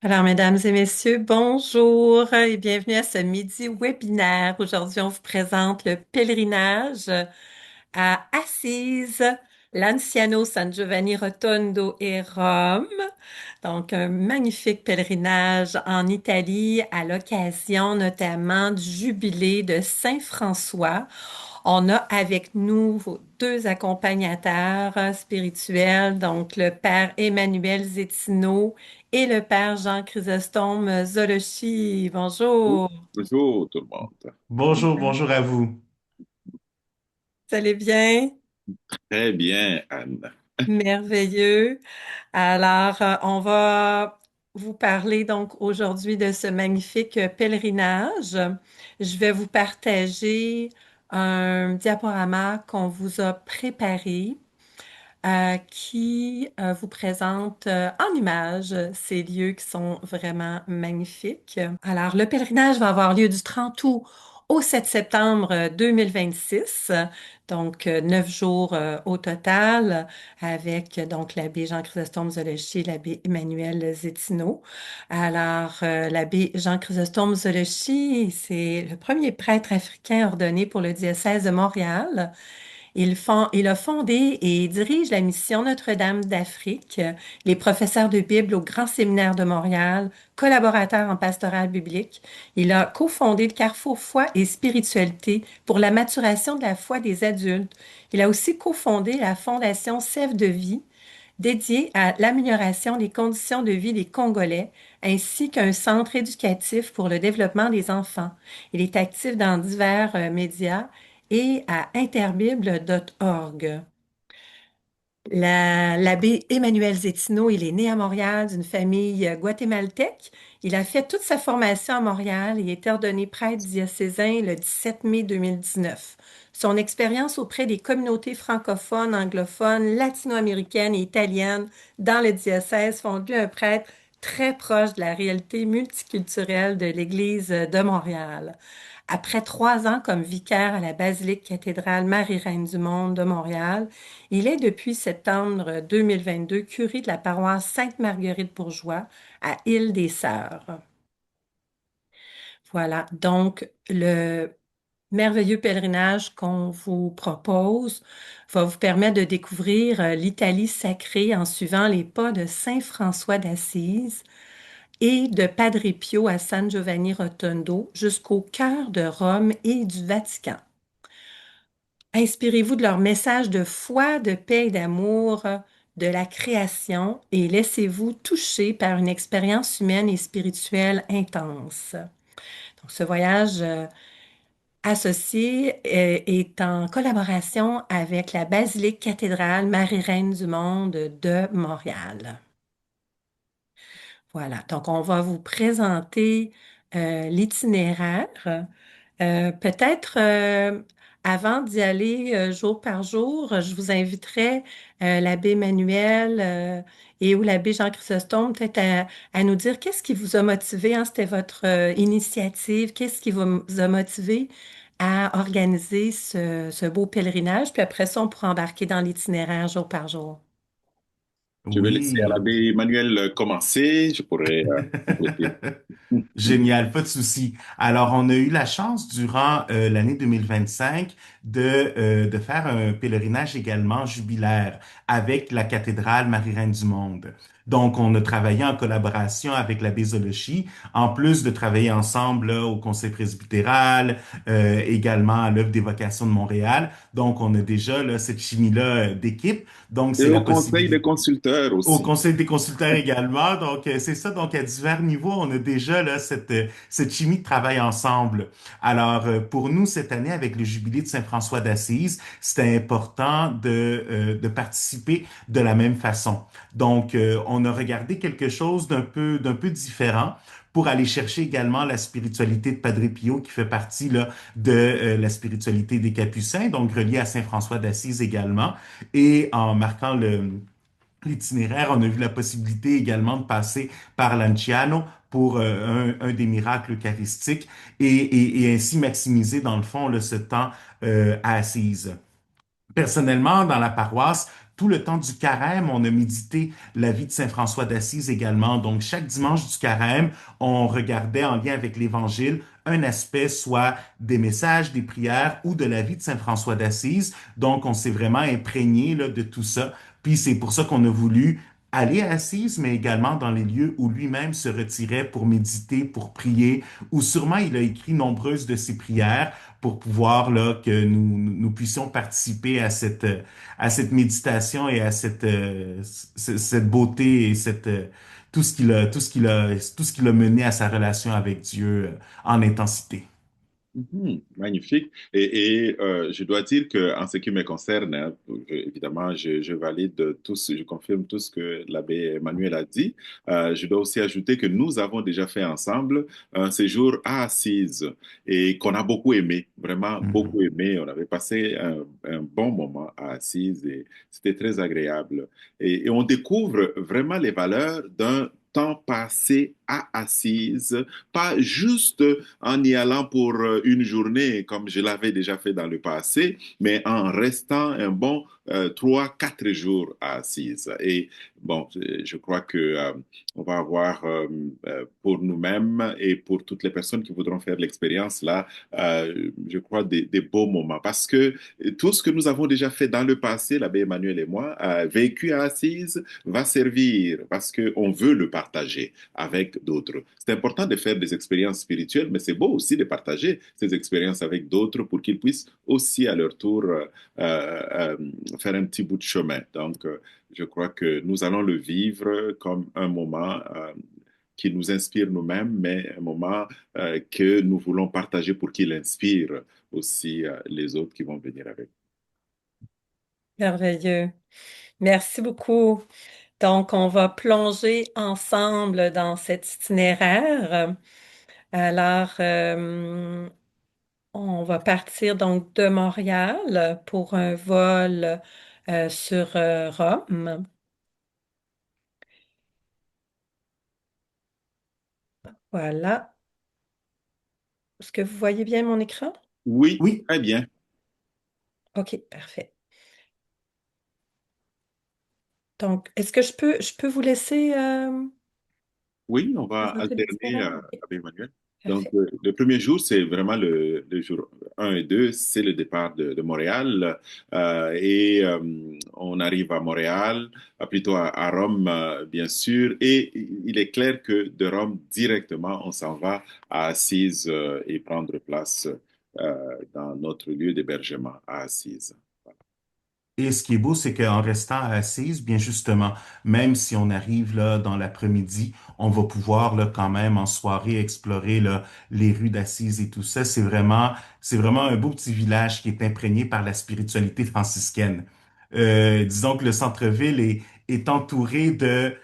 Alors, mesdames et messieurs, bonjour et bienvenue à ce midi webinaire. Aujourd'hui, on vous présente le pèlerinage à Assise, Lanciano, San Giovanni Rotondo et Rome. Donc, un magnifique pèlerinage en Italie à l'occasion notamment du jubilé de Saint François. On a avec nous vos deux accompagnateurs spirituels, donc le père Emmanuel Zétino et le père Jean-Chrysostome Zolochi. Bonjour, Bonjour tout le monde. Bonjour, bonjour à vous. vous allez bien? Très bien, Anne. Merveilleux. Alors, on va vous parler donc aujourd'hui de ce magnifique pèlerinage. Je vais vous partager un diaporama qu'on vous a préparé qui vous présente en images ces lieux qui sont vraiment magnifiques. Alors, le pèlerinage va avoir lieu du 30 août au 7 septembre 2026, donc 9 jours au total, avec donc l'abbé Jean-Chrysostome Zolochi et l'abbé Emmanuel Zétino. Alors, l'abbé Jean-Chrysostome Zolochi, c'est le premier prêtre africain ordonné pour le diocèse de Montréal. Il a fondé et dirige la mission Notre-Dame d'Afrique, les professeurs de Bible au Grand Séminaire de Montréal, collaborateur en pastoral biblique. Il a cofondé le Carrefour Foi et Spiritualité pour la maturation de la foi des adultes. Il a aussi cofondé la Fondation Sève de Vie, dédiée à l'amélioration des conditions de vie des Congolais, ainsi qu'un centre éducatif pour le développement des enfants. Il est actif dans divers médias et à interbible.org. L'abbé Emmanuel Zétino, il est né à Montréal d'une famille guatémaltèque. Il a fait toute sa formation à Montréal et est ordonné prêtre diocésain le 17 mai 2019. Son expérience auprès des communautés francophones, anglophones, latino-américaines et italiennes dans le diocèse font de lui un prêtre très proche de la réalité multiculturelle de l'Église de Montréal. Après 3 ans comme vicaire à la basilique cathédrale Marie-Reine du Monde de Montréal, il est depuis septembre 2022 curé de la paroisse Sainte-Marguerite-Bourgeois à Île-des-Sœurs. Voilà, donc le merveilleux pèlerinage qu'on vous propose va vous permettre de découvrir l'Italie sacrée en suivant les pas de Saint François d'Assise et de Padre Pio à San Giovanni Rotondo jusqu'au cœur de Rome et du Vatican. Inspirez-vous de leur message de foi, de paix et d'amour de la création et laissez-vous toucher par une expérience humaine et spirituelle intense. Donc, ce voyage associé est en collaboration avec la Basilique cathédrale Marie-Reine du Monde de Montréal. Voilà, donc on va vous présenter l'itinéraire. Peut-être avant d'y aller jour par jour, je vous inviterai l'abbé Manuel et ou l'abbé Jean-Chrysostome peut-être à nous dire qu'est-ce qui vous a motivé, hein, c'était votre initiative, qu'est-ce qui vous a motivé à organiser ce beau pèlerinage, puis après ça, on pourra embarquer dans l'itinéraire jour par jour. Je vais laisser à Oui. l'abbé Emmanuel commencer. Je pourrai compléter. Génial, pas de souci. Alors, on a eu la chance durant l'année 2025 de faire un pèlerinage également jubilaire avec la cathédrale Marie-Reine du Monde. Donc, on a travaillé en collaboration avec l'abbé Zolochi, en plus de travailler ensemble là, au Conseil presbytéral, également à l'œuvre des vocations de Montréal. Donc, on a déjà là, cette chimie-là d'équipe. Donc, Et c'est au la conseil des possibilité. consulteurs Au aussi. Conseil des consultants également. Donc, c'est ça. Donc, à divers niveaux, on a déjà là, cette chimie de travail ensemble. Alors, pour nous, cette année, avec le jubilé de Saint-François d'Assise, c'était important de participer de la même façon. Donc, on a regardé quelque chose d'un peu différent pour aller chercher également la spiritualité de Padre Pio qui fait partie là, de la spiritualité des Capucins, donc reliée à Saint-François d'Assise également, et en marquant l'itinéraire, on a vu la possibilité également de passer par l'Anciano pour un des miracles eucharistiques et ainsi maximiser dans le fond là, ce temps à Assise. Personnellement, dans la paroisse, tout le temps du carême, on a médité la vie de Saint François d'Assise également. Donc, chaque dimanche du carême, on regardait en lien avec l'Évangile un aspect, soit des messages, des prières ou de la vie de Saint François d'Assise. Donc, on s'est vraiment imprégné là, de tout ça. Puis, c'est pour ça qu'on a voulu aller à Assise, mais également dans les lieux où lui-même se retirait pour méditer, pour prier, où sûrement il a écrit nombreuses de ses prières pour pouvoir là, que nous puissions participer à cette méditation et à cette beauté et tout ce qu'il a mené à sa relation avec Dieu en intensité. Mhm, magnifique. Je dois dire que en ce qui me concerne, hein, évidemment, je valide tout ce, je confirme tout ce que l'abbé Emmanuel a dit. Je dois aussi ajouter que nous avons déjà fait ensemble un séjour à Assise et qu'on a beaucoup aimé, vraiment Mhm. beaucoup aimé. On avait passé un bon moment à Assise et c'était très agréable. Et on découvre vraiment les valeurs d'un temps passé à Assise, pas juste en y allant pour une journée comme je l'avais déjà fait dans le passé, mais en restant un bon 3, 4 jours à Assise. Et bon, je crois que on va avoir pour nous-mêmes et pour toutes les personnes qui voudront faire l'expérience là, je crois des beaux moments parce que tout ce que nous avons déjà fait dans le passé, l'abbé Emmanuel et moi, vécu à Assise, va servir parce qu'on veut le partager avec d'autres. C'est important de faire des expériences spirituelles, mais c'est beau aussi de partager ces expériences avec d'autres pour qu'ils puissent aussi à leur tour faire un petit bout de chemin. Donc, je crois que nous allons le vivre comme un moment qui nous inspire nous-mêmes, mais un moment que nous voulons partager pour qu'il inspire aussi les autres qui vont venir avec. Merveilleux. Merci beaucoup. Donc, on va plonger ensemble dans cet itinéraire. Alors, on va partir donc de Montréal pour un vol sur Rome. Voilà. Est-ce que vous voyez bien mon écran? Oui, Oui, très bien. OK, parfait. Donc, est-ce que je peux vous laisser Oui, on va présenter alterner l'itinéraire? OK, avec Emmanuel. Donc, parfait. le premier jour, c'est vraiment le jour 1 et 2, c'est le départ de Montréal. On arrive à Montréal, plutôt à Rome, bien sûr. Et il est clair que de Rome, directement, on s'en va à Assise et prendre place dans notre lieu d'hébergement à Assise. et ce qui est beau, c'est qu'en restant à Assise, bien justement, même si on arrive là dans l'après-midi, on va pouvoir là quand même en soirée explorer là les rues d'Assise et tout ça. C'est vraiment un beau petit village qui est imprégné par la spiritualité franciscaine. Disons que le centre-ville est entouré de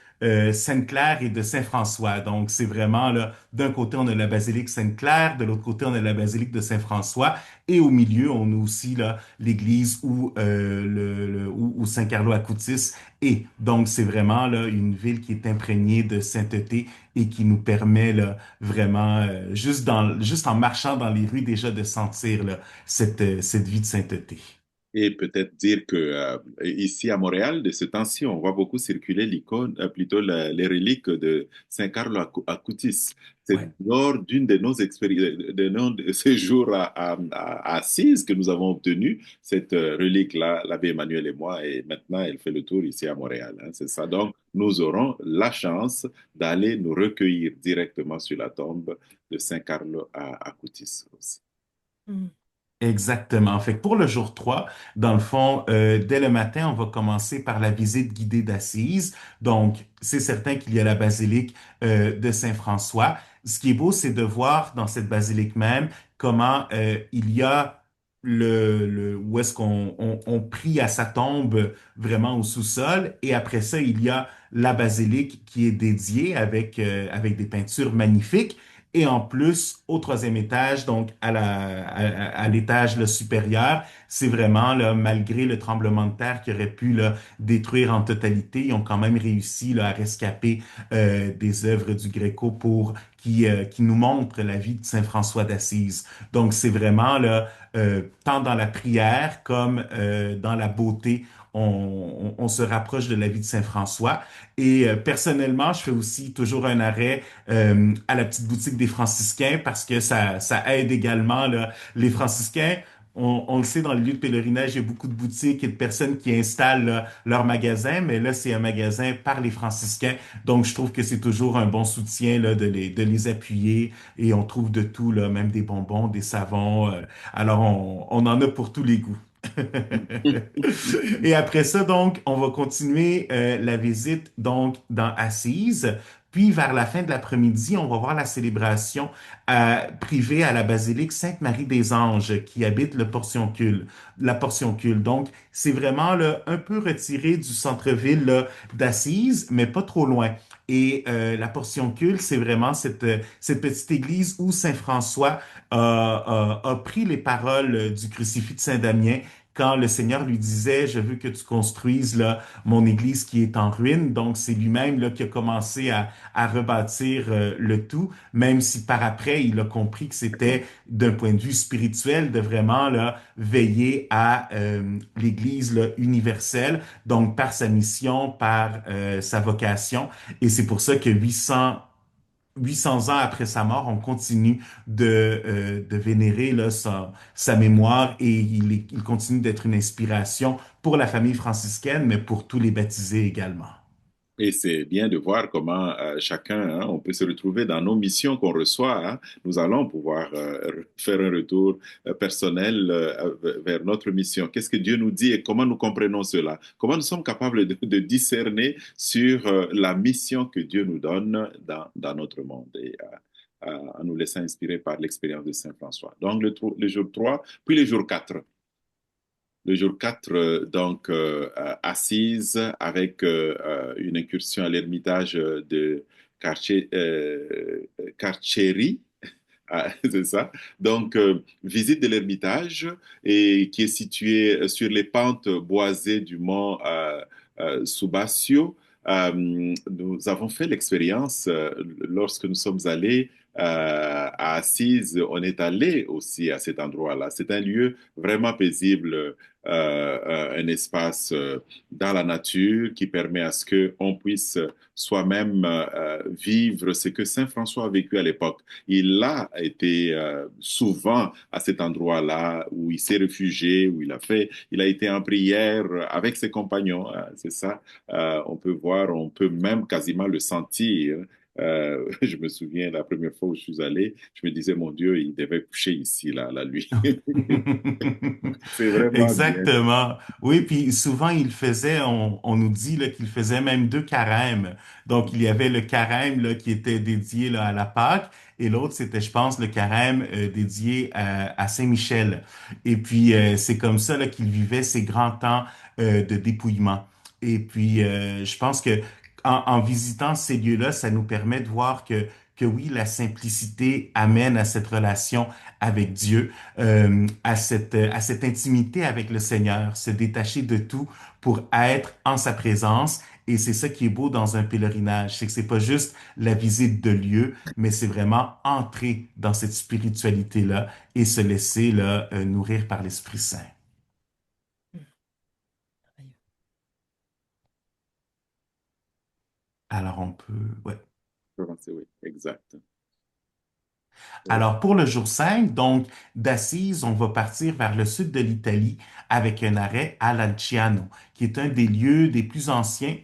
Sainte-Claire et de Saint-François. Donc c'est vraiment là, d'un côté on a la basilique Sainte-Claire, de l'autre côté on a la basilique de Saint-François, et au milieu on a aussi là l'église où Saint Carlo Acutis est. Donc, c'est vraiment là, une ville qui est imprégnée de sainteté et qui nous permet là, vraiment, juste en marchant dans les rues déjà, de sentir là, cette vie de sainteté. Et peut-être dire que ici à Montréal, de ce temps-ci, on voit beaucoup circuler l'icône, plutôt les reliques de Saint Carlo Acutis. C'est Ouais. lors d'une de nos expériences, de nos séjours à Assise que nous avons obtenu cette relique-là, l'abbé Emmanuel et moi, et maintenant elle fait le tour ici à Montréal, hein, c'est ça. Donc, nous aurons la chance d'aller nous recueillir directement sur la tombe de Saint Carlo Acutis aussi. Hmm. Exactement. Fait que pour le jour 3, dans le fond, dès le matin, on va commencer par la visite guidée d'Assise. Donc, c'est certain qu'il y a la basilique de Saint-François. Ce qui est beau, c'est de voir dans cette basilique même comment il y a où est-ce on prie à sa tombe vraiment au sous-sol. Et après ça, il y a la basilique qui est dédiée avec des peintures magnifiques. Et en plus, au troisième étage, donc à l'étage là, supérieur, c'est vraiment, là, malgré le tremblement de terre qui aurait pu là, détruire en totalité, ils ont quand même réussi là, à rescaper des œuvres du Gréco qui nous montrent la vie de Saint François d'Assise. Donc c'est vraiment là, tant dans la prière comme dans la beauté, on se rapproche de la vie de Saint François. Et personnellement, je fais aussi toujours un arrêt à la petite boutique des franciscains parce que ça aide également là, les franciscains. On le sait, dans les lieux de pèlerinage, il y a beaucoup de boutiques et de personnes qui installent là, leur magasin, mais là, c'est un magasin par les franciscains. Donc, je trouve que c'est toujours un bon soutien là, de les appuyer et on trouve de tout, là, même des bonbons, des savons. Alors, on en a pour tous les goûts. Et après ça, donc, on va continuer la visite donc dans Assise. Puis vers la fin de l'après-midi, on va voir la célébration privée à la basilique Sainte-Marie des Anges qui habite la portioncule. Donc, c'est vraiment là, un peu retiré du centre-ville là, d'Assise, mais pas trop loin. Et la portioncule, c'est vraiment cette petite église où Saint François a pris les paroles du crucifix de Saint-Damien quand le Seigneur lui disait, je veux que tu construises là mon église qui est en ruine. Donc c'est lui-même là qui a commencé à rebâtir le tout, même si par après il a compris que c'était d'un point de vue spirituel de vraiment là veiller à l'église là, universelle. Donc par sa mission, par sa vocation, et c'est pour ça que 800 ans après sa mort, on continue de vénérer là, sa mémoire et il continue d'être une inspiration pour la famille franciscaine, mais pour tous les baptisés également. Et c'est bien de voir comment chacun, hein, on peut se retrouver dans nos missions qu'on reçoit. Hein. Nous allons pouvoir faire un retour personnel vers notre mission. Qu'est-ce que Dieu nous dit et comment nous comprenons cela? Comment nous sommes capables de discerner sur la mission que Dieu nous donne dans notre monde et en nous laissant inspirer par l'expérience de Saint François. Donc le jour 3, puis le jour 4. Le jour 4, donc, assise avec une incursion à l'ermitage de Carceri, ah, c'est ça. Donc, visite de l'Ermitage et qui est situé sur les pentes boisées du mont Subasio. Nous avons fait l'expérience lorsque nous sommes allés à Assise. On est allé aussi à cet endroit-là. C'est un lieu vraiment paisible, un espace dans la nature qui permet à ce qu'on puisse soi-même vivre ce que Saint François a vécu à l'époque. Il a été souvent à cet endroit-là où il s'est réfugié, où il a été en prière avec ses compagnons. Hein, c'est ça. On peut voir, on peut même quasiment le sentir. Je me souviens la première fois où je suis allé, je me disais, mon Dieu, il devait coucher ici, là, lui. C'est vraiment bien. Exactement. Oui, puis souvent il faisait, on nous dit là, qu'il faisait même deux carêmes. Donc il y avait le carême là, qui était dédié là, à la Pâque et l'autre c'était, je pense, le carême dédié à Saint-Michel. Et puis c'est comme ça là, qu'il vivait ses grands temps de dépouillement. Et puis je pense que en visitant ces lieux-là, ça nous permet de voir que oui, la simplicité amène à cette relation avec Dieu, à cette intimité avec le Seigneur, se détacher de tout pour être en sa présence. Et c'est ça qui est beau dans un pèlerinage, c'est que c'est pas juste la visite de lieu, mais c'est vraiment entrer dans cette spiritualité-là et se laisser là, nourrir par l'Esprit Saint. Alors on peut, ouais. Oui, exact. Oui. Alors, pour le jour 5, donc, d'Assise, on va partir vers le sud de l'Italie avec un arrêt à Lanciano, qui est un des lieux des plus anciens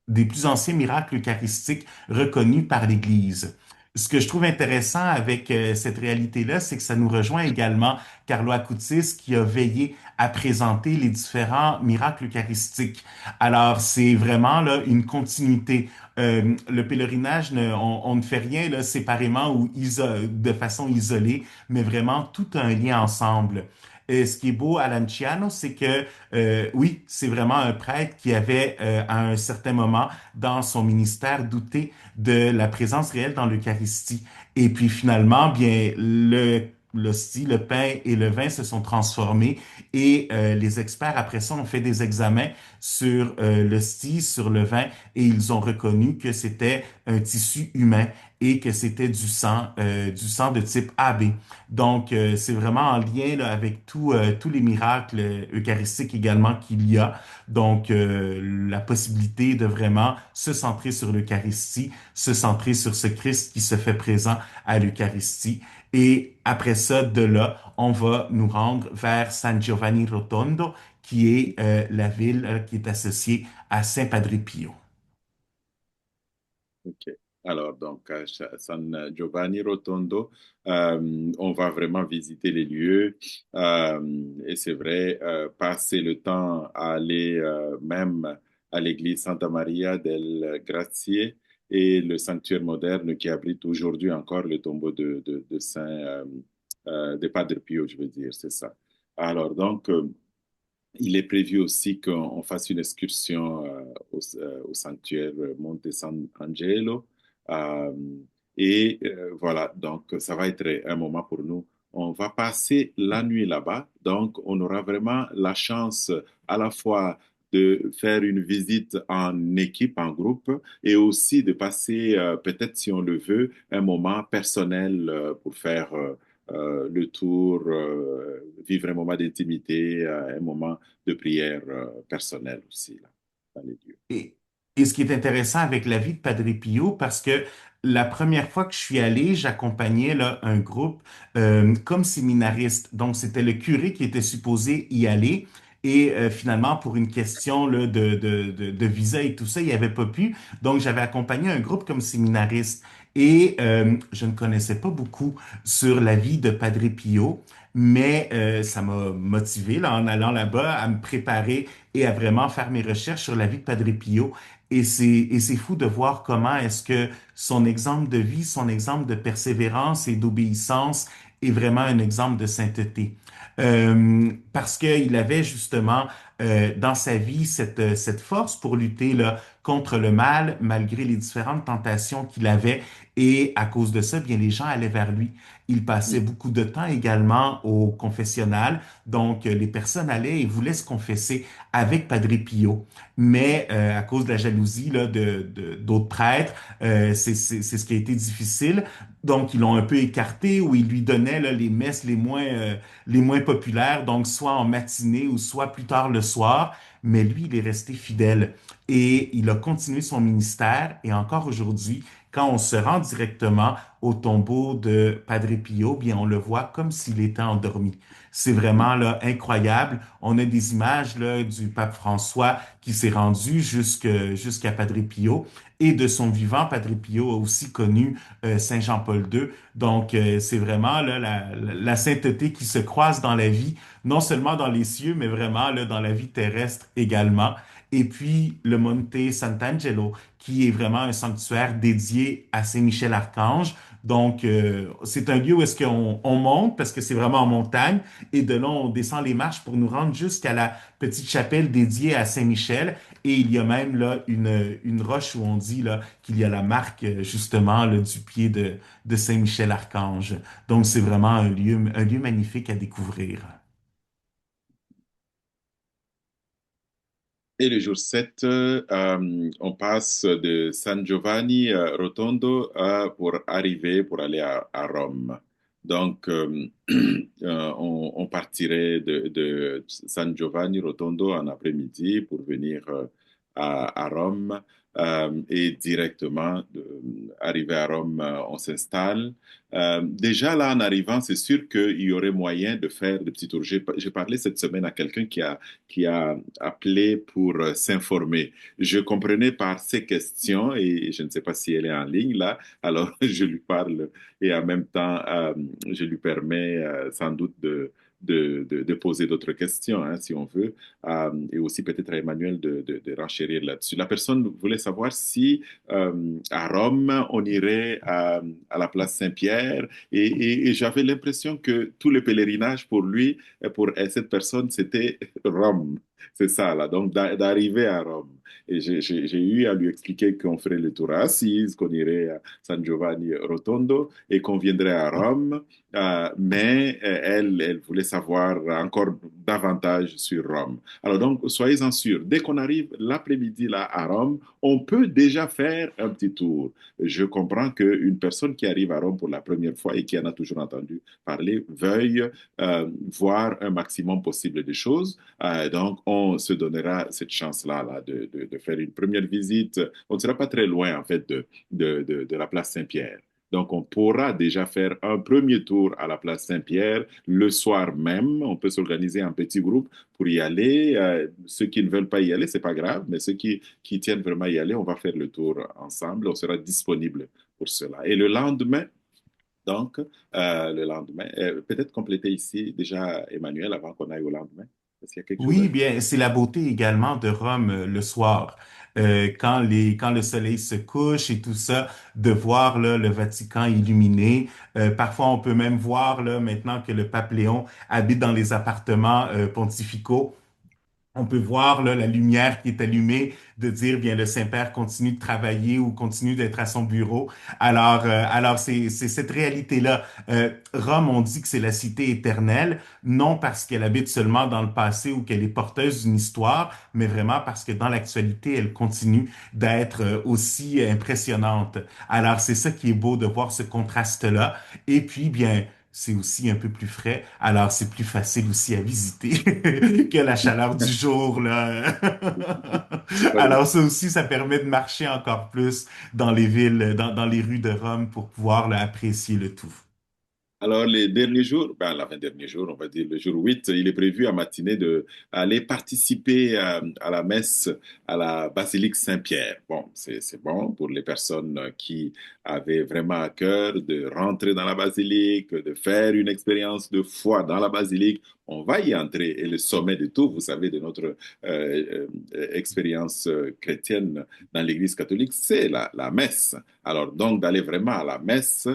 miracles eucharistiques reconnus par l'Église. Ce que je trouve intéressant avec cette réalité-là, c'est que ça nous rejoint également Carlo Acutis qui a veillé à présenter les différents miracles eucharistiques. Alors, c'est vraiment là une continuité. Le pèlerinage, on ne fait rien là, séparément ou de façon isolée, mais vraiment tout un lien ensemble. Et ce qui est beau à Lanciano, c'est que oui, c'est vraiment un prêtre qui avait à un certain moment dans son ministère douté de la présence réelle dans l'Eucharistie. Et puis finalement, bien l'hostie, le pain et le vin se sont transformés et les experts après ça ont fait des examens sur l'hostie, sur le vin et ils ont reconnu que c'était un tissu humain et que c'était du sang de type AB. Donc, c'est vraiment en lien là, avec tous les miracles eucharistiques également qu'il y a. Donc, la possibilité de vraiment se centrer sur l'Eucharistie, se centrer sur ce Christ qui se fait présent à l'Eucharistie. Et après ça, de là, on va nous rendre vers San Giovanni Rotondo, qui est la ville qui est associée à Saint Padre Pio. Ok. Alors, donc, à San Giovanni Rotondo, on va vraiment visiter les lieux. Et c'est vrai, passer le temps à aller même à l'église Santa Maria del Grazie et le sanctuaire moderne qui abrite aujourd'hui encore le tombeau de Saint, de Padre Pio, je veux dire, c'est ça. Alors, donc, il est prévu aussi qu'on fasse une excursion au sanctuaire Monte San Angelo. Euh, voilà, donc ça va être un moment pour nous. On va passer la nuit là-bas, donc on aura vraiment la chance à la fois de faire une visite en équipe, en groupe, et aussi de passer, peut-être si on le veut, un moment personnel pour faire le tour, vivre un moment d'intimité, un moment de prière personnelle aussi, là, dans les lieux. Et, et ce qui est intéressant avec la vie de Padre Pio, parce que la première fois que je suis allé, j'accompagnais là, un groupe comme séminariste. Donc, c'était le curé qui était supposé y aller. Et finalement, pour une question là, de visa et tout ça, il n'y avait pas pu. Donc, j'avais accompagné un groupe comme séminariste. Et je ne connaissais pas beaucoup sur la vie de Padre Pio, mais ça m'a motivé là, en allant là-bas à me préparer et à vraiment faire mes recherches sur la vie de Padre Pio. Et c'est fou de voir comment est-ce que son exemple de vie, son exemple de persévérance et d'obéissance est vraiment un exemple de sainteté. Parce qu'il avait justement dans sa vie cette force pour lutter là, contre le mal, malgré les différentes tentations qu'il avait. Et à cause de ça, bien, les gens allaient vers lui. Il passait Mm. beaucoup de temps également au confessionnal. Donc, les personnes allaient et voulaient se confesser avec Padre Pio. Mais à cause de la jalousie là, d'autres prêtres, c'est ce qui a été difficile. Donc, ils l'ont un peu écarté ou ils lui donnaient là, les messes les moins populaires, donc soit en matinée ou soit plus tard le soir. Mais lui, il est resté fidèle et il a continué son ministère. Et encore aujourd'hui, quand on se rend directement au tombeau de Padre Pio, bien, on le voit comme s'il était endormi. C'est vraiment là incroyable. On a des images là du pape François qui s'est rendu jusqu'à Padre Pio et de son vivant, Padre Pio a aussi connu Saint Jean-Paul II. Donc c'est vraiment là la sainteté qui se croise dans la vie, non seulement dans les cieux, mais vraiment là dans la vie terrestre également. Et puis le Monte Sant'Angelo, qui est vraiment un sanctuaire dédié à Saint-Michel-Archange. Donc, c'est un lieu où est-ce qu'on monte parce que c'est vraiment en montagne et de là, on descend les marches pour nous rendre jusqu'à la petite chapelle dédiée à Saint-Michel. Et il y a même là une roche où on dit là qu'il y a la marque justement là, du pied de Saint-Michel-Archange. Donc, c'est vraiment un lieu magnifique à découvrir. Et le jour 7, on passe de San Giovanni Rotondo pour arriver, pour aller à Rome. Donc, on partirait de San Giovanni Rotondo en après-midi pour venir à Rome. Et directement, arrivé à Rome, on s'installe. Déjà là, en arrivant, c'est sûr qu'il y aurait moyen de faire des petits tours. J'ai parlé cette semaine à quelqu'un qui a appelé pour s'informer. Je comprenais par ses questions et je ne sais pas si elle est en ligne là, alors je lui parle et en même temps, je lui permets sans doute de poser d'autres questions, hein, si on veut, et aussi peut-être à Emmanuel de renchérir là-dessus. La personne voulait savoir si à Rome, on irait à la place Saint-Pierre, et j'avais l'impression que tout le pèlerinage pour lui, pour cette personne, c'était Rome. C'est ça, là. Donc, d'arriver à Rome. Et j'ai eu à lui expliquer qu'on ferait le tour à Assise, qu'on irait à San Giovanni Rotondo et qu'on viendrait à Rome. Mais elle voulait savoir encore davantage sur Rome. Alors, donc, soyez-en sûrs. Dès qu'on arrive l'après-midi là à Rome, on peut déjà faire un petit tour. Je comprends qu'une personne qui arrive à Rome pour la première fois et qui en a toujours entendu parler veuille voir un maximum possible de choses. Donc, on se donnera cette chance-là là, de faire une première visite. On ne sera pas très loin, en fait, de la place Saint-Pierre. Donc, on pourra déjà faire un premier tour à la place Saint-Pierre le soir même. On peut s'organiser en petits groupes pour y aller. Ceux qui ne veulent pas y aller, c'est pas grave, mais ceux qui tiennent vraiment à y aller, on va faire le tour ensemble. On sera disponible pour cela. Et le lendemain, donc, le lendemain, peut-être compléter ici déjà, Emmanuel, avant qu'on aille au lendemain. Est-ce qu'il y a quelque chose à Oui, dire? bien, c'est la beauté également de Rome le soir. Quand le soleil se couche et tout ça, de voir là, le Vatican illuminé. Parfois, on peut même voir là, maintenant que le pape Léon habite dans les appartements pontificaux. On peut voir là, la lumière qui est allumée, de dire, bien, le Saint-Père continue de travailler ou continue d'être à son bureau. Alors c'est cette réalité-là. Rome, on dit que c'est la cité éternelle, non parce qu'elle habite seulement dans le passé ou qu'elle est porteuse d'une histoire, mais vraiment parce que dans l'actualité, elle continue d'être aussi impressionnante. Alors, c'est ça qui est beau de voir ce contraste-là. Et puis, bien, c'est aussi un peu plus frais, alors c'est plus facile aussi à visiter que la chaleur du jour, là. Oui. Alors ça aussi, ça permet de marcher encore plus dans les villes, dans les rues de Rome pour pouvoir là, apprécier le tout. Alors, les derniers jours, ben, l'avant-dernier jour, on va dire le jour 8, il est prévu à matinée de aller participer à la messe à la basilique Saint-Pierre. Bon, c'est bon pour les personnes qui avaient vraiment à cœur de rentrer dans la basilique, de faire une expérience de foi dans la basilique. On va y entrer. Et le sommet de tout, vous savez, de notre expérience chrétienne dans l'Église catholique, c'est la messe. Alors, donc, d'aller vraiment à la messe,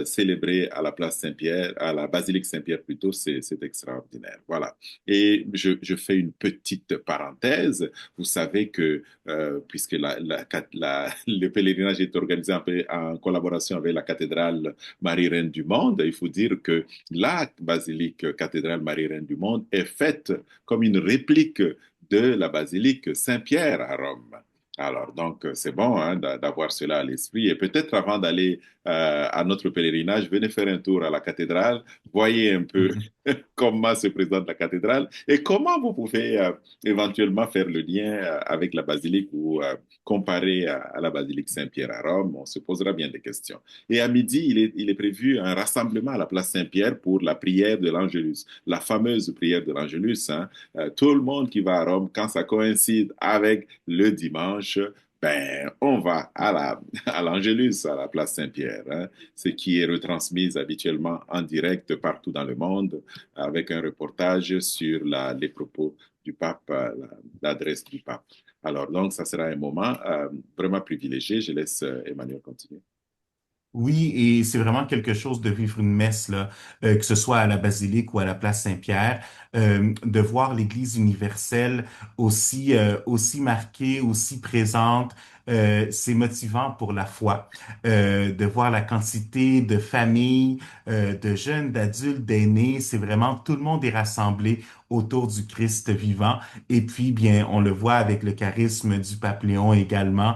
célébré à la place Saint-Pierre, à la basilique Saint-Pierre plutôt, c'est extraordinaire. Voilà. Et je fais une petite parenthèse. Vous savez que puisque le pèlerinage est organisé un peu en collaboration avec la cathédrale Marie-Reine du Monde, il faut dire que la basilique cathédrale Marie-Reine du Monde est faite comme une réplique de la basilique Saint-Pierre à Rome. Alors, donc, c'est bon hein, d'avoir cela à l'esprit. Et peut-être avant d'aller à notre pèlerinage, venez faire un tour à la cathédrale, voyez un peu comment se présente la cathédrale et comment vous pouvez éventuellement faire le lien avec la basilique ou comparer à la basilique Saint-Pierre à Rome. On se posera bien des questions. Et à midi, il est prévu un rassemblement à la place Saint-Pierre pour la prière de l'Angélus, la fameuse prière de l'Angélus. Hein. Tout le monde qui va à Rome, quand ça coïncide avec le dimanche, ben, on va à l'Angélus, à la place Saint-Pierre, hein, ce qui est retransmis habituellement en direct partout dans le monde avec un reportage sur les propos du pape, l'adresse du pape. Alors, donc, ça sera un moment vraiment privilégié. Je laisse Emmanuel continuer. Oui, et c'est vraiment quelque chose de vivre une messe, là, que ce soit à la basilique ou à la place Saint-Pierre, de voir l'Église universelle aussi marquée, aussi présente. C'est motivant pour la foi, de voir la quantité de familles, de jeunes, d'adultes, d'aînés. C'est vraiment tout le monde est rassemblé autour du Christ vivant. Et puis, bien, on le voit avec le charisme du pape Léon également.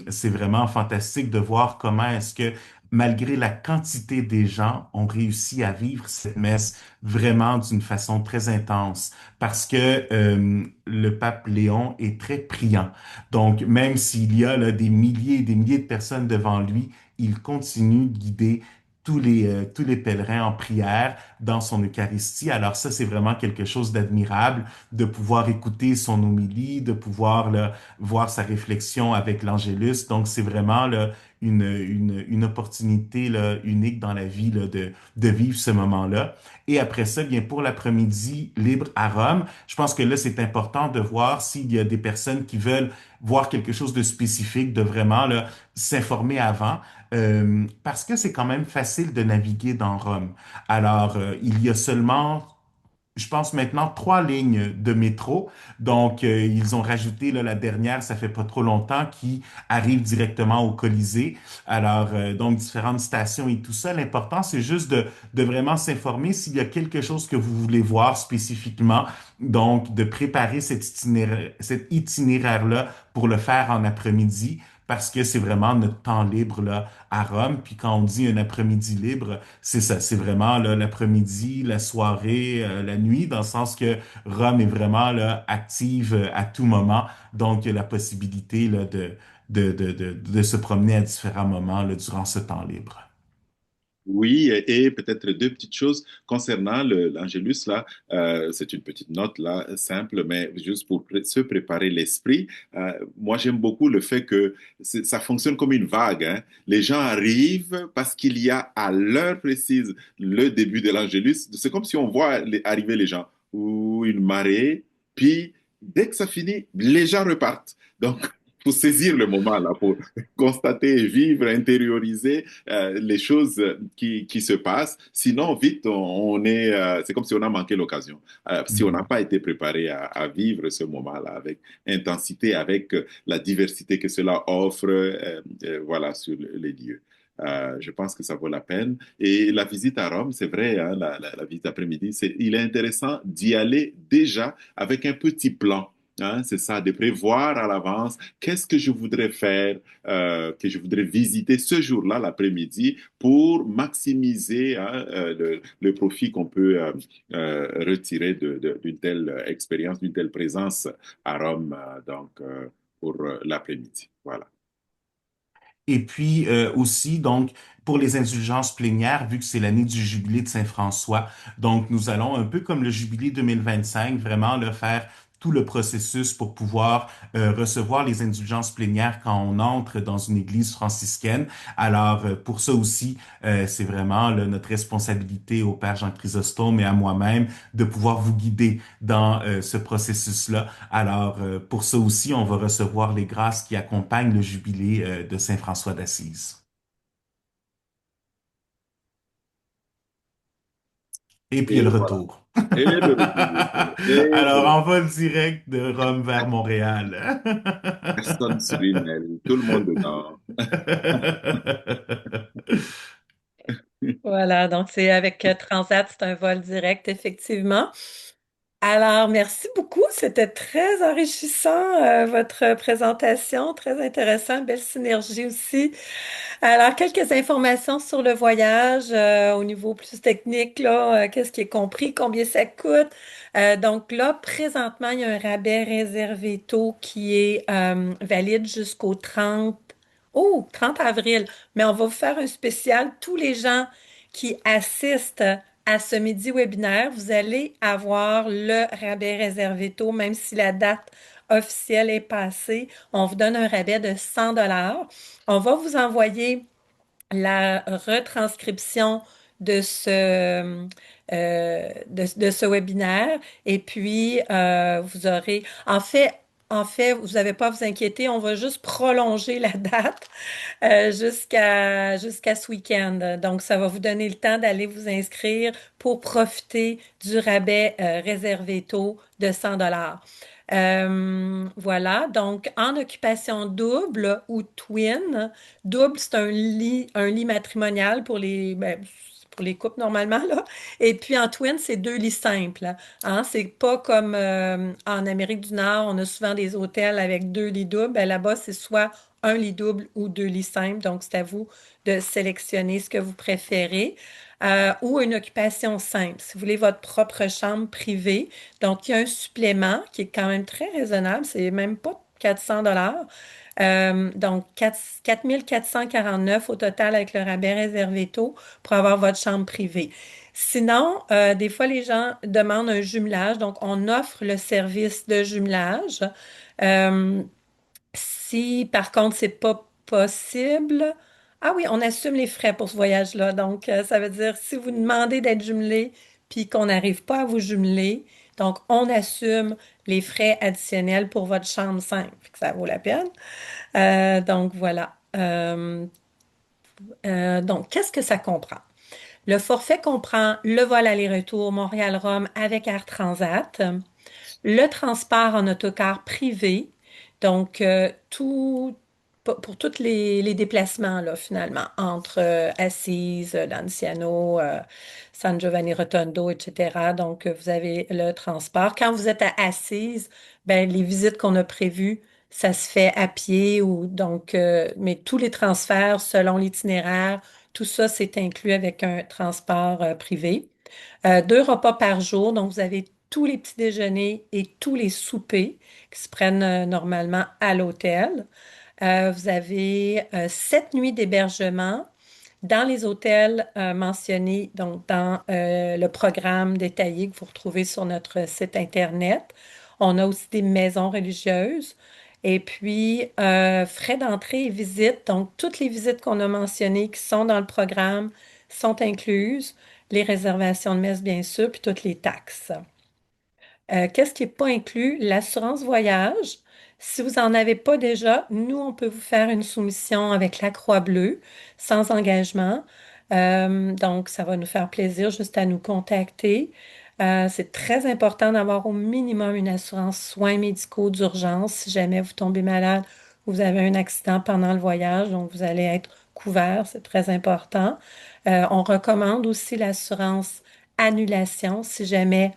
C'est vraiment fantastique de voir comment est-ce que, malgré la quantité des gens, on réussit à vivre cette messe vraiment d'une façon très intense, parce que le pape Léon est très priant. Donc, même s'il y a là, des milliers et des milliers de personnes devant lui, il continue de guider tous les pèlerins en prière dans son Eucharistie. Alors ça, c'est vraiment quelque chose d'admirable de pouvoir écouter son homélie, de pouvoir là, voir sa réflexion avec l'Angélus. Donc, c'est vraiment là, une opportunité là, unique dans la vie là, de vivre ce moment-là. Et après ça, bien, pour l'après-midi libre à Rome, je pense que là, c'est important de voir s'il y a des personnes qui veulent voir quelque chose de spécifique, de vraiment là, s'informer avant, parce que c'est quand même facile de naviguer dans Rome. Alors, il y a seulement je pense maintenant 3 lignes de métro. Donc, ils ont rajouté là, la dernière, ça fait pas trop longtemps, qui arrive directement au Colisée. Alors, donc, différentes stations et tout ça. L'important, c'est juste de vraiment s'informer s'il y a quelque chose que vous voulez voir spécifiquement. Donc, de préparer cet itinéraire-là pour le faire en après-midi. Parce que c'est vraiment notre temps libre là à Rome. Puis quand on dit un après-midi libre, c'est ça, c'est vraiment là, l'après-midi, la soirée, la nuit, dans le sens que Rome est vraiment là, active à tout moment. Donc, il y a la possibilité là, de se promener à différents moments là, durant ce temps libre. Oui, et peut-être deux petites choses concernant l'Angélus, là, c'est une petite note, là, simple, mais juste pour se préparer l'esprit. Moi, j'aime beaucoup le fait que ça fonctionne comme une vague, hein. Les gens arrivent parce qu'il y a à l'heure précise le début de l'Angélus. C'est comme si on voit arriver les gens, ou une marée, puis dès que ça finit, les gens repartent. Donc, faut saisir le moment, là, pour constater, vivre, intérioriser les choses qui se passent. Sinon, vite, c'est comme si on a manqué l'occasion. Si on n'a Mhm. pas été préparé à vivre ce moment-là avec intensité, avec la diversité que cela offre, voilà, sur les lieux. Je pense que ça vaut la peine. Et la visite à Rome, c'est vrai, hein, la visite après-midi, il est intéressant d'y aller déjà avec un petit plan. Hein, c'est ça, de prévoir à l'avance qu'est-ce que je voudrais faire, que je voudrais visiter ce jour-là, l'après-midi, pour maximiser hein, le profit qu'on peut retirer d'une telle expérience, d'une telle présence à Rome, pour l'après-midi. Voilà. Et puis aussi, donc, pour les indulgences plénières, vu que c'est l'année du jubilé de Saint-François, donc nous allons, un peu comme le jubilé 2025, vraiment le faire tout le processus pour pouvoir recevoir les indulgences plénières quand on entre dans une église franciscaine. Alors, pour ça aussi, c'est vraiment là, notre responsabilité au Père Jean Chrysostome et à moi-même de pouvoir vous guider dans ce processus-là. Alors, pour ça aussi, on va recevoir les grâces qui accompagnent le jubilé de Saint François d'Assise. Et puis, il y a Et le voilà. retour. Et le retour. Et Alors, voilà. en vol direct de Rome vers Montréal. Personne sur une aile, tout le monde dedans. Voilà, donc c'est avec Transat, c'est un vol direct, effectivement. Alors, merci beaucoup. C'était très enrichissant, votre présentation, très intéressant, belle synergie aussi. Alors, quelques informations sur le voyage au niveau plus technique, là, qu'est-ce qui est compris, combien ça coûte. Donc là, présentement, il y a un rabais réservé taux qui est valide jusqu'au 30 avril. Mais on va vous faire un spécial. Tous les gens qui assistent à ce midi webinaire, vous allez avoir le rabais réservé taux, même si la date officielle est passée. On vous donne un rabais de 100 dollars. On va vous envoyer la retranscription de de ce webinaire et puis vous aurez, en fait, vous n'avez pas à vous inquiéter, on va juste prolonger la date jusqu'à ce week-end. Donc, ça va vous donner le temps d'aller vous inscrire pour profiter du rabais réservé taux de 100 dollars. Voilà, donc en occupation double ou twin, double, c'est un lit matrimonial pour pour les couples normalement, là. Et puis en twin, c'est deux lits simples. Hein. C'est pas comme en Amérique du Nord, on a souvent des hôtels avec deux lits doubles. Ben, là-bas, c'est soit un lit double ou deux lits simples. Donc, c'est à vous de sélectionner ce que vous préférez. Ou une occupation simple. Si vous voulez votre propre chambre privée, donc il y a un supplément qui est quand même très raisonnable. C'est même pas 400 dollars. Donc, 4 449 au total avec le rabais réservé tôt pour avoir votre chambre privée. Sinon, des fois, les gens demandent un jumelage. Donc, on offre le service de jumelage. Euh, Si, par contre, c'est pas possible, ah oui, on assume les frais pour ce voyage-là. Donc, ça veut dire si vous demandez d'être jumelé puis qu'on n'arrive pas à vous jumeler, donc on assume les frais additionnels pour votre chambre 5. Fait que ça vaut la peine. Donc, voilà. Donc, qu'est-ce que ça comprend? Le forfait comprend le vol aller-retour Montréal-Rome avec Air Transat, le transport en autocar privé, donc pour tous les déplacements, là, finalement, entre Assise, Lanciano, San Giovanni Rotondo, etc. Donc, vous avez le transport. Quand vous êtes à Assise, ben, les visites qu'on a prévues, ça se fait à pied ou donc, mais tous les transferts selon l'itinéraire, tout ça, c'est inclus avec un transport privé. 2 repas par jour, donc vous avez tous les petits déjeuners et tous les soupers qui se prennent normalement à l'hôtel. Vous avez 7 nuits d'hébergement dans les hôtels mentionnés, donc dans le programme détaillé que vous retrouvez sur notre site Internet. On a aussi des maisons religieuses. Et puis, frais d'entrée et visite. Donc, toutes les visites qu'on a mentionnées qui sont dans le programme sont incluses. Les réservations de messe, bien sûr, puis toutes les taxes. Qu'est-ce qui n'est pas inclus? L'assurance voyage. Si vous n'en avez pas déjà, nous, on peut vous faire une soumission avec la Croix-Bleue sans engagement. Donc, ça va nous faire plaisir juste à nous contacter. C'est très important d'avoir au minimum une assurance soins médicaux d'urgence si jamais vous tombez malade ou vous avez un accident pendant le voyage. Donc, vous allez être couvert. C'est très important. On recommande aussi l'assurance annulation si jamais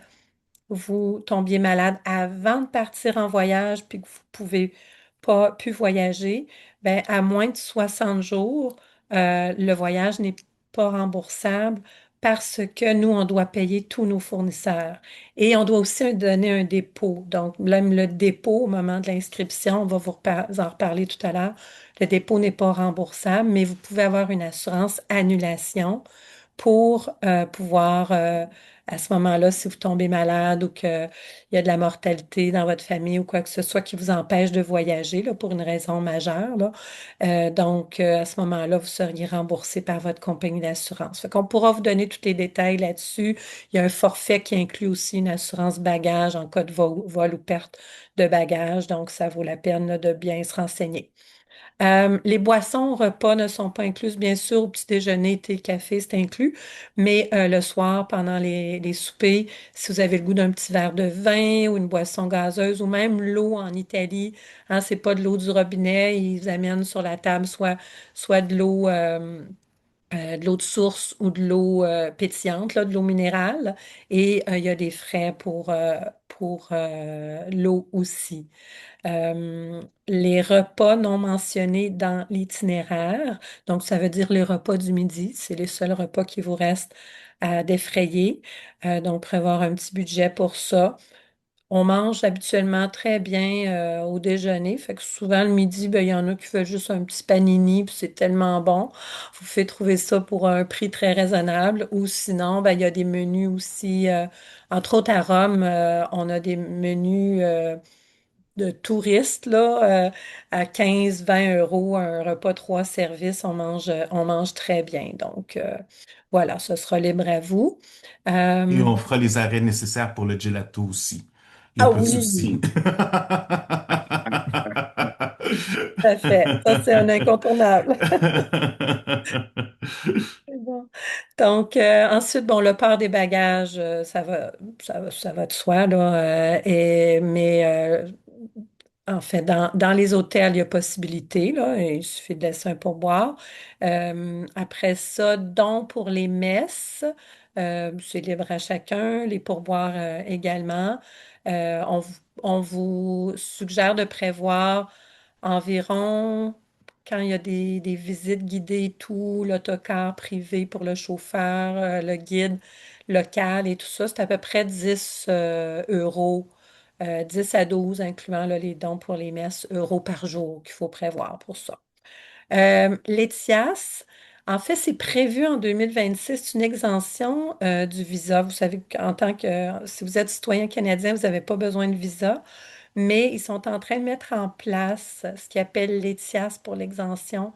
vous tombiez malade avant de partir en voyage puis que vous pouvez pas plus voyager, ben à moins de 60 jours, le voyage n'est pas remboursable parce que nous, on doit payer tous nos fournisseurs. Et on doit aussi donner un dépôt. Donc, même le dépôt au moment de l'inscription, on va vous en reparler tout à l'heure. Le dépôt n'est pas remboursable, mais vous pouvez avoir une assurance annulation pour pouvoir à ce moment-là, si vous tombez malade ou qu'il y a de la mortalité dans votre famille ou quoi que ce soit qui vous empêche de voyager là, pour une raison majeure, là, donc à ce moment-là, vous seriez remboursé par votre compagnie d'assurance. Fait qu'on pourra vous donner tous les détails là-dessus. Il y a un forfait qui inclut aussi une assurance bagage en cas de vol ou perte de bagage, donc ça vaut la peine là, de bien se renseigner. Les boissons au repas ne sont pas incluses, bien sûr, au petit déjeuner, thé, café, c'est inclus, mais le soir, pendant les soupers, si vous avez le goût d'un petit verre de vin ou une boisson gazeuse ou même l'eau en Italie, hein, c'est pas de l'eau du robinet, ils vous amènent sur la table soit de l'eau de source ou de l'eau pétillante, là, de l'eau minérale, et il y a des frais pour l'eau aussi. Les repas non mentionnés dans l'itinéraire, donc ça veut dire les repas du midi, c'est les seuls repas qui vous restent à défrayer. Donc prévoir un petit budget pour ça. On mange habituellement très bien au déjeuner, fait que souvent le midi, ben, il y en a qui veulent juste un petit panini, puis c'est tellement bon. Vous pouvez trouver ça pour un prix très raisonnable. Ou sinon, ben, il y a des menus aussi, entre autres à Rome, on a des menus de touristes là, à 15-20 € un repas 3 services, on mange très bien. Donc voilà, ce sera libre à vous. Et Euh, on fera les arrêts nécessaires pour le gelato aussi. Il n'y a ah pas de oui, souci. tout à fait. Ça, c'est un incontournable. C'est bon. Donc, ensuite, bon, le port des bagages, ça va de soi, là. Mais en fait, dans les hôtels, il y a possibilité, là. Il suffit de laisser un pourboire. Après ça, donc pour les messes, c'est libre à chacun. Les pourboires, également. On vous suggère de prévoir environ, quand il y a des visites guidées et tout, l'autocar privé pour le chauffeur, le guide local et tout ça, c'est à peu près 10 euros, 10 à 12, incluant là, les dons pour les messes, euros par jour qu'il faut prévoir pour ça. L'ETIAS, en fait, c'est prévu en 2026 une exemption du visa. Vous savez qu'en tant que, si vous êtes citoyen canadien, vous n'avez pas besoin de visa, mais ils sont en train de mettre en place ce qu'ils appellent l'ETIAS pour l'exemption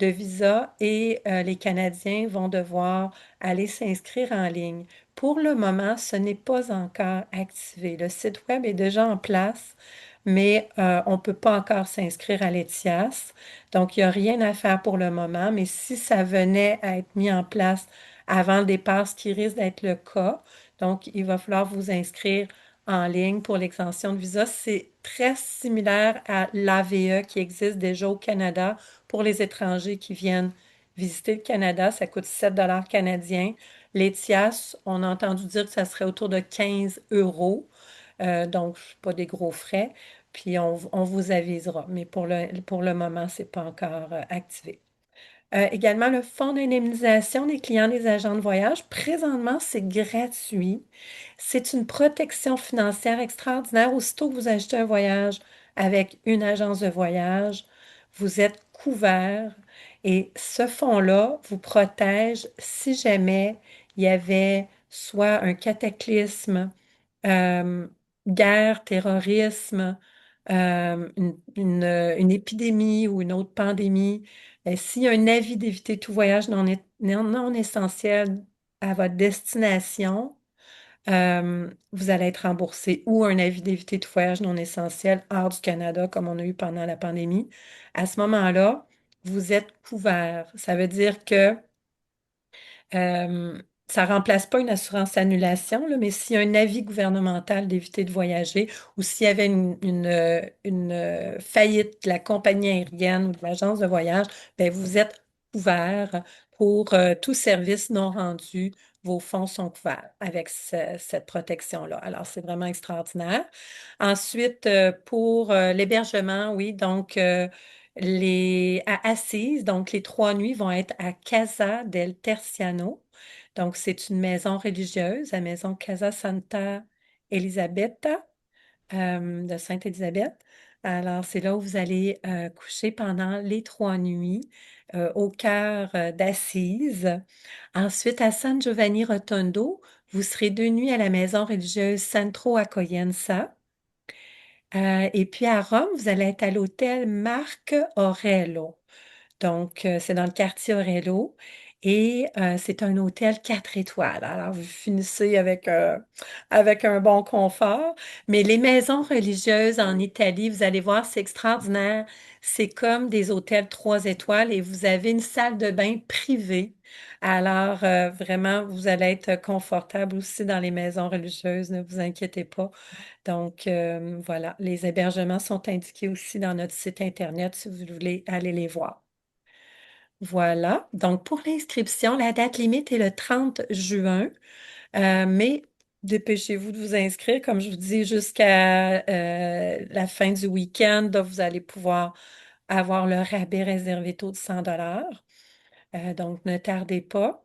de visa et les Canadiens vont devoir aller s'inscrire en ligne. Pour le moment, ce n'est pas encore activé. Le site web est déjà en place. mais on ne peut pas encore s'inscrire à l'ETIAS. Donc, il n'y a rien à faire pour le moment, mais si ça venait à être mis en place avant le départ, ce qui risque d'être le cas, donc il va falloir vous inscrire en ligne pour l'extension de visa. C'est très similaire à l'AVE qui existe déjà au Canada pour les étrangers qui viennent visiter le Canada. Ça coûte 7 dollars canadiens. L'ETIAS, on a entendu dire que ça serait autour de 15 euros. Donc, pas des gros frais. Puis, on vous avisera. Mais pour le moment, c'est pas encore activé. Également, le fonds d'indemnisation des clients des agents de voyage. Présentement, c'est gratuit. C'est une protection financière extraordinaire. Aussitôt que vous achetez un voyage avec une agence de voyage, vous êtes couvert et ce fonds-là vous protège si jamais il y avait soit un cataclysme, euh, guerre, terrorisme, une épidémie ou une autre pandémie. S'il y a un avis d'éviter tout voyage non essentiel à votre destination, vous allez être remboursé ou un avis d'éviter tout voyage non essentiel hors du Canada, comme on a eu pendant la pandémie. À ce moment-là, vous êtes couvert. Ça veut dire que euh, ça remplace pas une assurance annulation, là, mais s'il y a un avis gouvernemental d'éviter de voyager ou s'il y avait une faillite de la compagnie aérienne ou de l'agence de voyage, ben vous êtes couvert pour tout service non rendu. Vos fonds sont couverts avec cette protection-là. Alors, c'est vraiment extraordinaire. Ensuite, pour l'hébergement, oui, donc à Assise, donc les 3 nuits vont être à Casa del Terciano. Donc, c'est une maison religieuse, la maison Casa Santa Elisabetta de Sainte-Élisabeth. Alors, c'est là où vous allez coucher pendant les 3 nuits au cœur d'Assise. Ensuite, à San Giovanni Rotondo, vous serez 2 nuits à la maison religieuse Centro Accoglienza. Et puis à Rome, vous allez être à l'hôtel Marc Aurelio. Donc, c'est dans le quartier Aurelio et c'est un hôtel 4 étoiles. Alors, vous finissez avec un bon confort. Mais les maisons religieuses en Italie, vous allez voir, c'est extraordinaire. C'est comme des hôtels 3 étoiles et vous avez une salle de bain privée. Alors, vraiment, vous allez être confortable aussi dans les maisons religieuses, ne vous inquiétez pas. Donc, voilà, les hébergements sont indiqués aussi dans notre site Internet si vous voulez aller les voir. Voilà. Donc, pour l'inscription, la date limite est le 30 juin, mais dépêchez-vous de vous inscrire. Comme je vous dis, jusqu'à la fin du week-end, là, vous allez pouvoir avoir le rabais réservé taux de 100 dollars. Donc, ne tardez pas.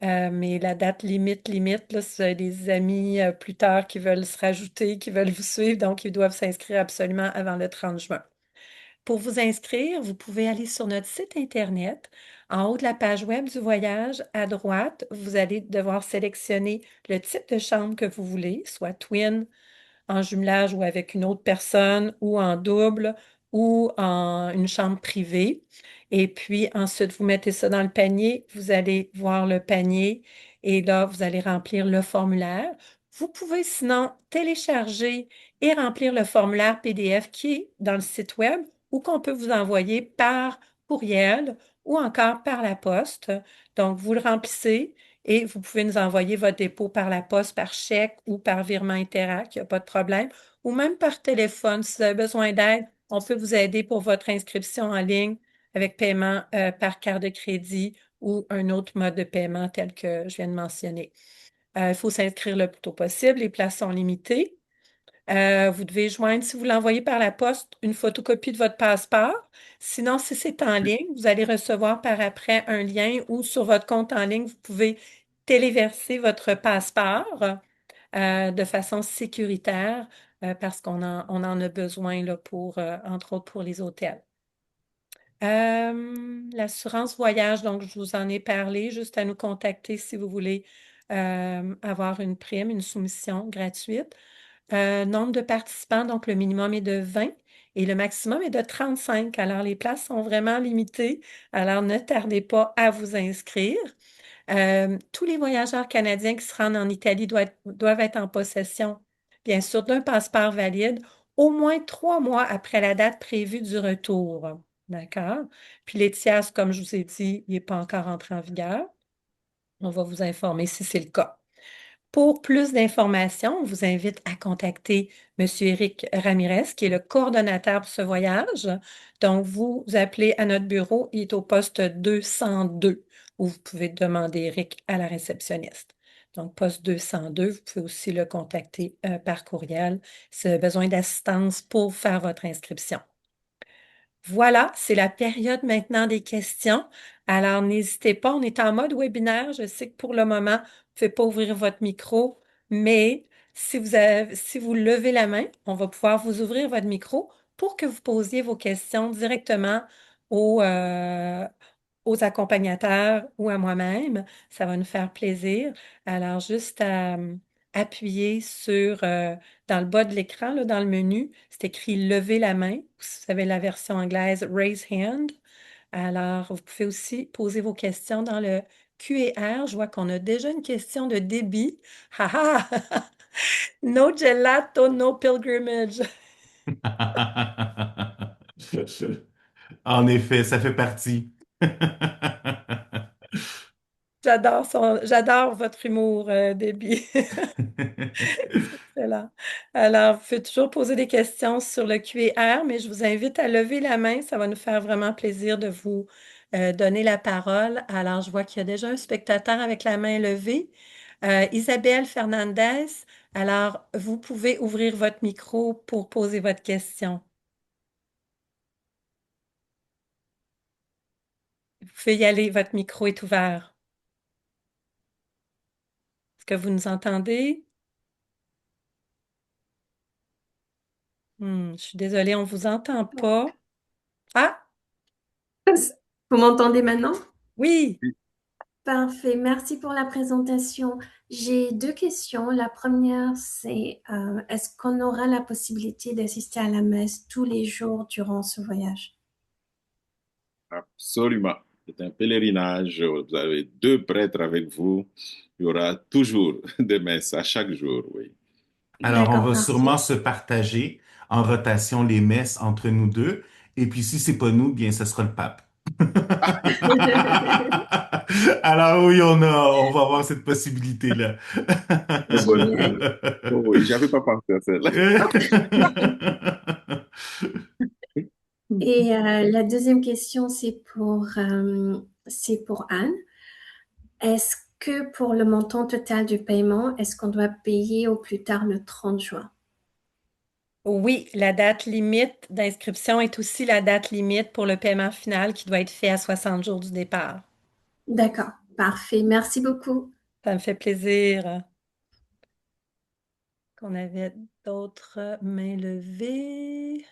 Mais la date limite, là, si vous avez des amis plus tard qui veulent se rajouter, qui veulent vous suivre, donc ils doivent s'inscrire absolument avant le 30 juin. Pour vous inscrire, vous pouvez aller sur notre site Internet. En haut de la page web du voyage, à droite, vous allez devoir sélectionner le type de chambre que vous voulez, soit twin, en jumelage ou avec une autre personne, ou en double, ou en une chambre privée. Et puis ensuite, vous mettez ça dans le panier. Vous allez voir le panier et là, vous allez remplir le formulaire. Vous pouvez sinon télécharger et remplir le formulaire PDF qui est dans le site web ou qu'on peut vous envoyer par courriel ou encore par la poste. Donc, vous le remplissez et vous pouvez nous envoyer votre dépôt par la poste, par chèque ou par virement Interac, il n'y a pas de problème. Ou même par téléphone, si vous avez besoin d'aide, on peut vous aider pour votre inscription en ligne avec paiement par carte de crédit ou un autre mode de paiement tel que je viens de mentionner. Il faut s'inscrire le plus tôt possible. Les places sont limitées. Vous devez joindre, si vous l'envoyez par la poste, une photocopie de votre passeport. Sinon, si c'est en ligne, vous allez recevoir par après un lien ou sur votre compte en ligne, vous pouvez téléverser votre passeport de façon sécuritaire parce on en a besoin là, pour, entre autres, pour les hôtels. L'assurance voyage, donc je vous en ai parlé, juste à nous contacter si vous voulez avoir une prime, une soumission gratuite. Nombre de participants, donc le minimum est de 20 et le maximum est de 35. Alors, les places sont vraiment limitées. Alors, ne tardez pas à vous inscrire. Tous les voyageurs canadiens qui se rendent en Italie doivent être en possession, bien sûr, d'un passeport valide au moins 3 mois après la date prévue du retour. D'accord? Puis l'ETIAS, comme je vous ai dit, il n'est pas encore entré en vigueur. On va vous informer si c'est le cas. Pour plus d'informations, on vous invite à contacter Monsieur Éric Ramirez, qui est le coordonnateur pour ce voyage. Donc, vous appelez à notre bureau, il est au poste 202, où vous pouvez demander Éric à la réceptionniste. Donc, poste 202, vous pouvez aussi le contacter par courriel si vous avez besoin d'assistance pour faire votre inscription. Voilà, c'est la période maintenant des questions. Alors, n'hésitez pas, on est en mode webinaire. Je sais que pour le moment, vous ne pouvez pas ouvrir votre micro, mais si vous levez la main, on va pouvoir vous ouvrir votre micro pour que vous posiez vos questions directement aux, euh, aux accompagnateurs ou à moi-même. Ça va nous faire plaisir. Alors, juste à appuyer dans le bas de l'écran, là, dans le menu, c'est écrit lever la main. Vous avez la version anglaise raise hand. Alors, vous pouvez aussi poser vos questions dans le Q&R. Je vois qu'on a déjà une question de débit. Haha! No gelato, no pilgrimage. En effet, ça fait partie. J'adore votre humour, Déby. C'est excellent. Alors, vous pouvez toujours poser des questions sur le QR, mais je vous invite à lever la main. Ça va nous faire vraiment plaisir de vous donner la parole. Alors, je vois qu'il y a déjà un spectateur avec la main levée. Isabelle Fernandez. Alors, vous pouvez ouvrir votre micro pour poser votre question. Vous pouvez y aller, votre micro est ouvert. Est-ce que vous nous entendez? Je suis désolée, on ne vous entend pas. Ah, Vous m'entendez maintenant? oui. Parfait, merci pour la présentation. J'ai deux questions. La première, c'est est-ce qu'on aura la possibilité d'assister à la messe tous les jours durant ce voyage? Absolument. C'est un pèlerinage. Vous avez deux prêtres avec vous. Il y aura toujours des messes à chaque jour, oui. Alors, on D'accord, va sûrement parfait. se partager en rotation les messes entre nous deux. Et puis, si c'est pas nous, bien, ce sera le pape. Alors oui, on va avoir cette possibilité-là. Très bonne Génial. idée. Oh, oui, j'avais pas pensé à celle-là. Et la deuxième question, c'est pour Anne. Est-ce que pour le montant total du paiement, est-ce qu'on doit payer au plus tard le 30 juin? Oui, la date limite d'inscription est aussi la date limite pour le paiement final qui doit être fait à 60 jours du départ. D'accord, parfait. Merci beaucoup. Ça me fait plaisir qu'on avait d'autres mains levées.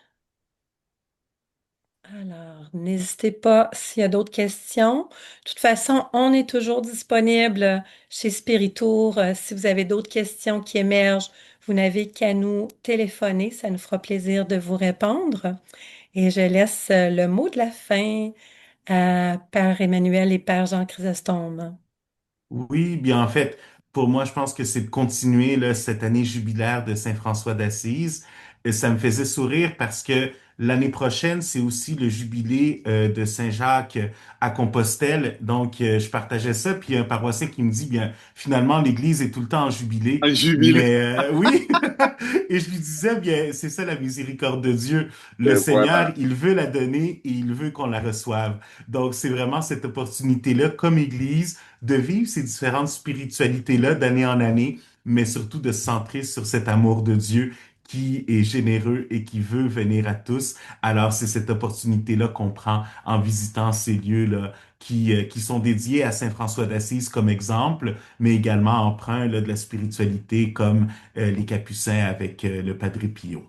Alors, n'hésitez pas s'il y a d'autres questions. De toute façon, on est toujours disponible chez Spiritour. Si vous avez d'autres questions qui émergent, vous n'avez qu'à nous téléphoner. Ça nous fera plaisir de vous répondre. Et je laisse le mot de la fin à Père Emmanuel et Père Jean Chrysostome. Oui, bien en fait, pour moi, je pense que c'est de continuer là, cette année jubilaire de Saint-François d'Assise. Et ça me faisait sourire parce que l'année prochaine, c'est aussi le jubilé de Saint-Jacques à Compostelle. Donc, je partageais ça, puis il y a un paroissien qui me dit, bien, finalement, l'Église est tout le temps en jubilé. Un jubilé. Mais oui, et je lui disais, bien, c'est ça la miséricorde de Dieu. Le Et Seigneur, voilà. il veut la donner et il veut qu'on la reçoive. Donc, c'est vraiment cette opportunité-là, comme Église, de vivre ces différentes spiritualités-là d'année en année, mais surtout de se centrer sur cet amour de Dieu qui est généreux et qui veut venir à tous. Alors, c'est cette opportunité-là qu'on prend en visitant ces lieux-là qui sont dédiés à Saint François d'Assise comme exemple, mais également emprunt là, de la spiritualité comme les Capucins avec le Padre Pio.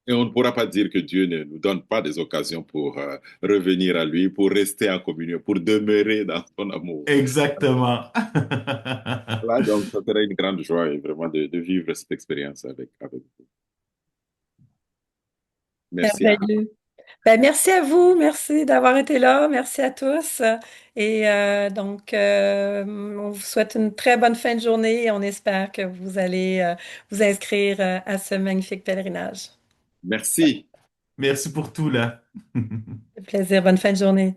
Et on ne pourra pas dire que Dieu ne nous donne pas des occasions pour revenir à lui, pour rester en communion, pour demeurer dans son amour. Exactement. Voilà, donc ça serait une grande joie et vraiment de vivre cette expérience avec vous. Merci à Merveilleux. Ben, merci à vous, merci d'avoir été là, merci à tous. Et donc, on vous souhaite une très bonne fin de journée et on espère que vous allez vous inscrire à ce magnifique pèlerinage. Merci. Merci pour tout, là. Plaisir. Bonne fin de journée.